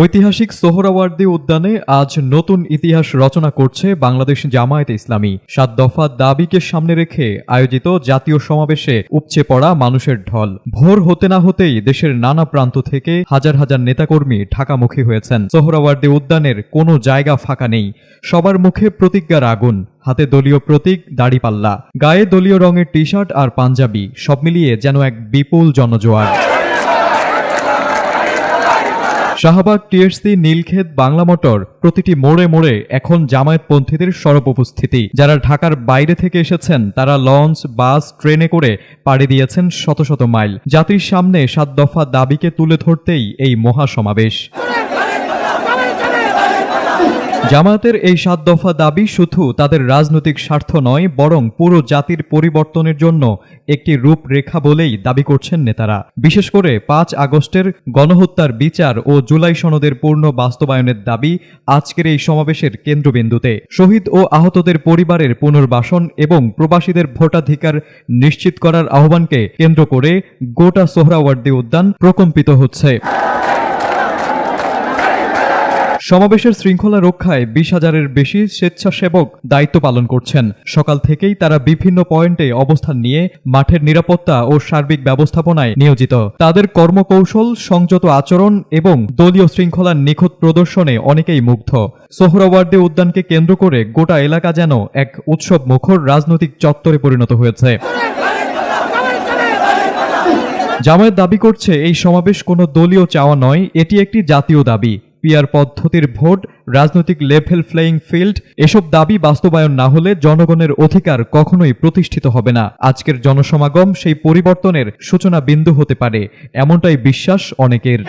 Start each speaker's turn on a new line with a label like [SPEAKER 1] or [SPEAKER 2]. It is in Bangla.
[SPEAKER 1] ঐতিহাসিক সোহরাওয়ার্দী উদ্যানে আজ নতুন ইতিহাস রচনা করছে বাংলাদেশ জামায়াতে ইসলামী। ৭ দফা দাবিকে সামনে রেখে আয়োজিত জাতীয় সমাবেশে উপচে পড়া মানুষের ঢল। ভোর হতে না হতেই দেশের নানা প্রান্ত থেকে হাজার হাজার নেতাকর্মী ঢাকামুখী হয়েছেন। সোহরাওয়ার্দী উদ্যানের কোনো জায়গা ফাঁকা নেই, সবার মুখে প্রতিজ্ঞার আগুন, হাতে দলীয় প্রতীক দাড়িপাল্লা, গায়ে দলীয় রঙের টি শার্ট আর পাঞ্জাবি, সব মিলিয়ে যেন এক বিপুল জনজোয়ার। শাহবাগ, টিএসসি, নীলক্ষেত, বাংলা মোটর, প্রতিটি মোড়ে মোড়ে এখন জামায়াতপন্থীদের সরব উপস্থিতি। যারা ঢাকার বাইরে থেকে এসেছেন তারা লঞ্চ, বাস, ট্রেনে করে পাড়ি দিয়েছেন শত শত মাইল। জাতির সামনে ৭ দফা দাবিকে তুলে ধরতেই এই মহাসমাবেশ। জামায়াতের এই ৭ দফা দাবি শুধু তাদের রাজনৈতিক স্বার্থ নয়, বরং পুরো জাতির পরিবর্তনের জন্য একটি রূপরেখা বলেই দাবি করছেন নেতারা। বিশেষ করে ৫ আগস্টের গণহত্যার বিচার ও জুলাই সনদের পূর্ণ বাস্তবায়নের দাবি আজকের এই সমাবেশের কেন্দ্রবিন্দুতে। শহীদ ও আহতদের পরিবারের পুনর্বাসন এবং প্রবাসীদের ভোটাধিকার নিশ্চিত করার আহ্বানকে কেন্দ্র করে গোটা সোহরাওয়ার্দী উদ্যান প্রকম্পিত হচ্ছে। সমাবেশের শৃঙ্খলা রক্ষায় ২০,০০০-এর বেশি স্বেচ্ছাসেবক দায়িত্ব পালন করছেন। সকাল থেকেই তারা বিভিন্ন পয়েন্টে অবস্থান নিয়ে মাঠের নিরাপত্তা ও সার্বিক ব্যবস্থাপনায় নিয়োজিত। তাদের কর্মকৌশল, সংযত আচরণ এবং দলীয় শৃঙ্খলার নিখুঁত প্রদর্শনে অনেকেই মুগ্ধ। সোহরাওয়ার্দী উদ্যানকে কেন্দ্র করে গোটা এলাকা যেন এক উৎসব মুখর রাজনৈতিক চত্বরে পরিণত হয়েছে। জামায়াত দাবি করছে এই সমাবেশ কোনো দলীয় চাওয়া নয়, এটি একটি জাতীয় দাবি। পিআর পদ্ধতির ভোট, রাজনৈতিক লেভেল প্লেয়িং ফিল্ড, এসব দাবি বাস্তবায়ন না হলে জনগণের অধিকার কখনোই প্রতিষ্ঠিত হবে না। আজকের জনসমাগম সেই পরিবর্তনের সূচনা বিন্দু হতে পারে, এমনটাই বিশ্বাস অনেকের।